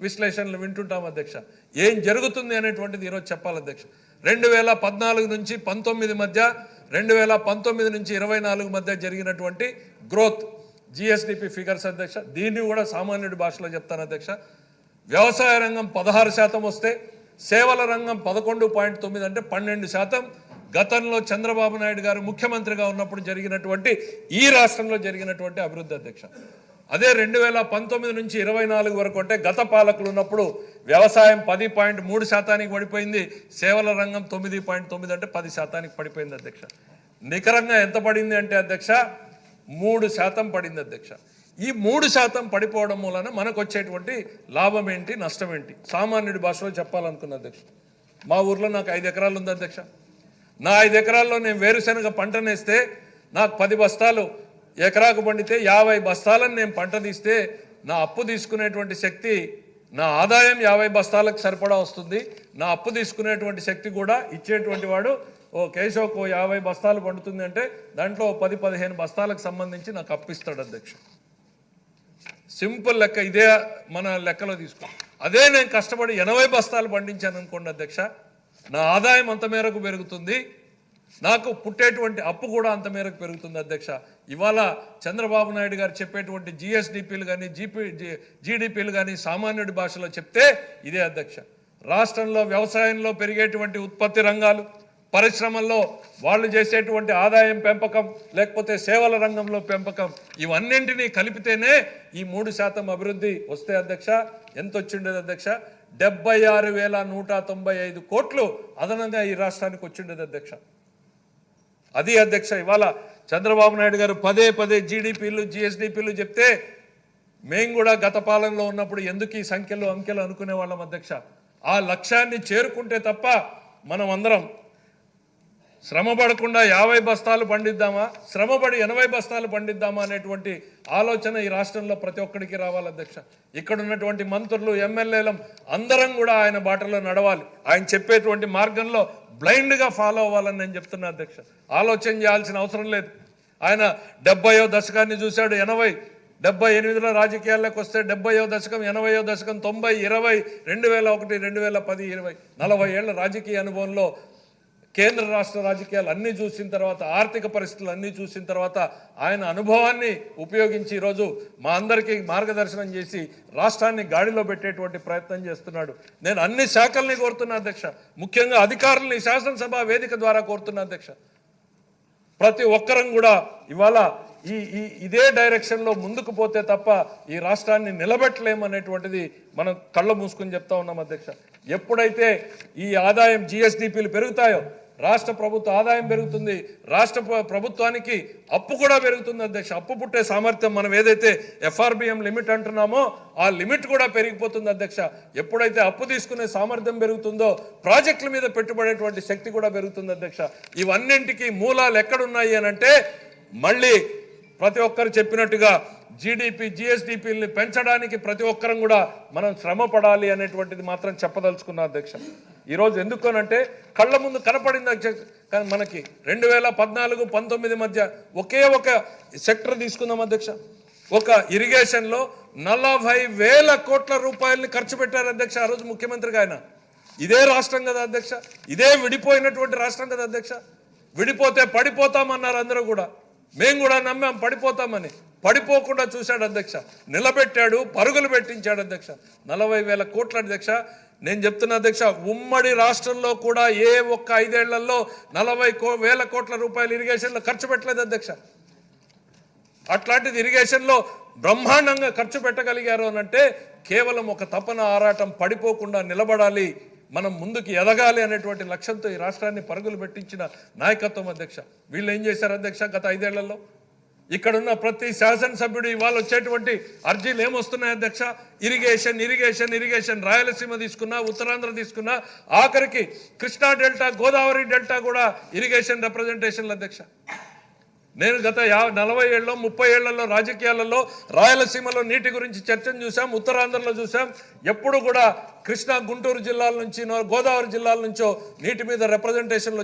విశ్లేషణలు వింటుంటాం అధ్యక్ష. ఏం జరుగుతుంది అనేటువంటిది ఈరోజు చెప్పాలి అధ్యక్ష. 2014 నుంచి 19 మధ్య 2019 నుంచి 24 మధ్య జరిగినటువంటి గ్రోత్ జిఎస్డిపి ఫిగర్స్ అధ్యక్ష. దీన్ని కూడా సామాన్యుడి భాషలో చెప్తాను అధ్యక్ష. వ్యవసాయ రంగం 16% వస్తే సేవల రంగం 11.9 అంటే 12%. గతంలో చంద్రబాబు నాయుడు గారు ముఖ్యమంత్రిగా ఉన్నప్పుడు జరిగినటువంటి ఈ రాష్ట్రంలో జరిగినటువంటి అభివృద్ధి అధ్యక్ష. అదే 2019 నుంచి 24 వరకు అంటే గత పాలకులు ఉన్నప్పుడు వ్యవసాయం 10.3% పడిపోయింది, సేవల రంగం 9.9 అంటే 10% పడిపోయింది అధ్యక్ష. నికరంగా ఎంత పడింది అంటే అధ్యక్ష 3% పడింది అధ్యక్ష. ఈ 3% పడిపోవడం మూలన మనకు వచ్చేటువంటి లాభం ఏంటి, నష్టం ఏంటి, సామాన్యుడి భాషలో చెప్పాలనుకున్న అధ్యక్ష. మా ఊర్లో నాకు 5 ఎకరాలు ఉంది అధ్యక్ష. నా 5 ఎకరాల్లో నేను వేరుశనగ పంటనేస్తే నాకు 10 బస్తాలు ఎకరాకు పండితే 50 బస్తాలను నేను పంట తీస్తే నా అప్పు తీసుకునేటువంటి శక్తి, నా ఆదాయం 50 బస్తాలకు సరిపడా వస్తుంది. నా అప్పు తీసుకునేటువంటి శక్తి కూడా ఇచ్చేటువంటి వాడు కేశవ్కు 50 బస్తాలు పండుతుంది అంటే దాంట్లో 10-15 బస్తాలకు సంబంధించి నాకు అప్పిస్తాడు అధ్యక్ష. సింపుల్ లెక్క, ఇదే మన లెక్కలో తీసుకో. అదే నేను కష్టపడి 80 బస్తాలు పండించాను అనుకోండి అధ్యక్ష, నా ఆదాయం అంత మేరకు పెరుగుతుంది, నాకు పుట్టేటువంటి అప్పు కూడా అంత మేరకు పెరుగుతుంది అధ్యక్ష. ఇవాళ చంద్రబాబు నాయుడు గారు చెప్పేటువంటి జిఎస్డిపిలు కానీ జీడిపిలు కానీ సామాన్యుడి భాషలో చెప్తే ఇదే అధ్యక్ష. రాష్ట్రంలో వ్యవసాయంలో పెరిగేటువంటి ఉత్పత్తి రంగాలు, పరిశ్రమల్లో వాళ్ళు చేసేటువంటి ఆదాయం పెంపకం, లేకపోతే సేవల రంగంలో పెంపకం, ఇవన్నింటినీ కలిపితేనే ఈ 3% అభివృద్ధి వస్తే అధ్యక్ష ఎంత వచ్చిండేది అధ్యక్ష? 76,195 కోట్లు అదనంగా ఈ రాష్ట్రానికి వచ్చిండేది అధ్యక్ష. అది అధ్యక్ష. ఇవాళ చంద్రబాబు నాయుడు గారు పదే జీడిపిలు జిఎస్డిపిలు చెప్తే మేము కూడా గత పాలనలో ఉన్నప్పుడు ఎందుకు ఈ సంఖ్యలు అంకెలు అనుకునే వాళ్ళం అధ్యక్ష. ఆ లక్ష్యాన్ని చేరుకుంటే తప్ప మనం అందరం శ్రమపడకుండా 50 బస్తాలు పండిద్దామా, శ్రమపడి 80 బస్తాలు పండిద్దామా అనేటువంటి ఆలోచన ఈ రాష్ట్రంలో ప్రతి ఒక్కడికి రావాలి అధ్యక్ష. ఇక్కడ ఉన్నటువంటి మంత్రులు, ఎమ్మెల్యేలు అందరం కూడా ఆయన బాటలో నడవాలి. ఆయన చెప్పేటువంటి మార్గంలో బ్లైండ్గా ఫాలో అవ్వాలని నేను చెప్తున్నా అధ్యక్ష. ఆలోచన చేయాల్సిన అవసరం లేదు. ఆయన 70వ దశకాన్ని చూశాడు, 80, 78లో రాజకీయాల్లోకి వస్తే 70వ దశకం, 80వ దశకం, 90, 20, 2001, 2010, 20, 40 ఏళ్ల రాజకీయ అనుభవంలో కేంద్ర రాష్ట్ర రాజకీయాలు అన్నీ చూసిన తర్వాత, ఆర్థిక పరిస్థితులు అన్నీ చూసిన తర్వాత ఆయన అనుభవాన్ని ఉపయోగించి ఈరోజు మా అందరికీ మార్గదర్శనం చేసి రాష్ట్రాన్ని గాడిలో పెట్టేటువంటి ప్రయత్నం చేస్తున్నాడు. నేను అన్ని శాఖల్ని కోరుతున్నా అధ్యక్ష, ముఖ్యంగా అధికారుల్ని శాసనసభ వేదిక ద్వారా కోరుతున్నా అధ్యక్ష. ప్రతి ఒక్కరం కూడా ఇవాళ ఇదే డైరెక్షన్లో ముందుకు పోతే తప్ప ఈ రాష్ట్రాన్ని నిలబెట్టలేమనేటువంటిది మనం కళ్ళ మూసుకొని చెప్తా ఉన్నాం అధ్యక్ష. ఎప్పుడైతే ఈ ఆదాయం జిఎస్డిపిలు పెరుగుతాయో రాష్ట్ర ప్రభుత్వ ఆదాయం పెరుగుతుంది, రాష్ట్ర ప్రభుత్వానికి అప్పు కూడా పెరుగుతుంది అధ్యక్ష. అప్పు పుట్టే సామర్థ్యం, మనం ఏదైతే ఎఫ్ఆర్బిఎం లిమిట్ అంటున్నామో ఆ లిమిట్ కూడా పెరిగిపోతుంది అధ్యక్ష. ఎప్పుడైతే అప్పు తీసుకునే సామర్థ్యం పెరుగుతుందో ప్రాజెక్టుల మీద పెట్టుబడేటువంటి శక్తి కూడా పెరుగుతుంది అధ్యక్ష. ఇవన్నింటికి మూలాలు ఎక్కడున్నాయి అని అంటే మళ్ళీ ప్రతి ఒక్కరు చెప్పినట్టుగా జీడిపి జిఎస్డిపిని పెంచడానికి ప్రతి ఒక్కరం కూడా మనం శ్రమ పడాలి అనేటువంటిది మాత్రం చెప్పదలుచుకున్నా అధ్యక్ష. ఈరోజు ఎందుకనంటే కళ్ళ ముందు కనపడింది అధ్యక్ష. కానీ మనకి 2014-19 మధ్య ఒకే ఒక సెక్టర్ తీసుకుందాం అధ్యక్ష. ఒక ఇరిగేషన్లో 40,000 కోట్ల రూపాయలని ఖర్చు పెట్టారు అధ్యక్ష ఆ రోజు ముఖ్యమంత్రిగా ఆయన. ఇదే రాష్ట్రం కదా అధ్యక్ష, ఇదే విడిపోయినటువంటి రాష్ట్రం కదా అధ్యక్ష. విడిపోతే పడిపోతామన్నారు అందరూ కూడా, మేము కూడా నమ్మాం పడిపోతామని. పడిపోకుండా చూశాడు అధ్యక్ష, నిలబెట్టాడు, పరుగులు పెట్టించాడు అధ్యక్ష. 40,000 కోట్ల అధ్యక్ష. నేను చెప్తున్నా అధ్యక్ష, ఉమ్మడి రాష్ట్రంలో కూడా ఏ ఒక్క 5 ఏళ్లలో 40,000 కోట్ల రూపాయలు ఇరిగేషన్లో ఖర్చు పెట్టలేదు అధ్యక్ష. అట్లాంటిది ఇరిగేషన్లో బ్రహ్మాండంగా ఖర్చు పెట్టగలిగారు అనంటే కేవలం ఒక తపన, ఆరాటం, పడిపోకుండా నిలబడాలి, మనం ముందుకు ఎదగాలి అనేటువంటి లక్ష్యంతో ఈ రాష్ట్రాన్ని పరుగులు పెట్టించిన నాయకత్వం అధ్యక్ష. వీళ్ళు ఏం చేశారు అధ్యక్ష గత 5 ఏళ్లలో? ఇక్కడున్న ప్రతి శాసనసభ్యుడు ఇవాళ వచ్చేటువంటి అర్జీలు ఏమొస్తున్నాయి అధ్యక్ష? Irrigation irrigation irrigation. రాయలసీమ తీసుకున్నా, ఉత్తరాంధ్ర తీసుకున్నా, ఆఖరికి కృష్ణా డెల్టా, గోదావరి డెల్టా కూడా ఇరిగేషన్ రిప్రజెంటేషన్లు అధ్యక్ష. నేను గత 40 ఏళ్ళలో 30 ఏళ్లలో రాజకీయాలలో రాయలసీమలో నీటి గురించి చర్చను చూసాం, ఉత్తరాంధ్రలో చూసాం. ఎప్పుడు కూడా కృష్ణా, గుంటూరు జిల్లాల నుంచి, గోదావరి జిల్లాల నుంచో నీటి మీద రిప్రజెంటేషన్లు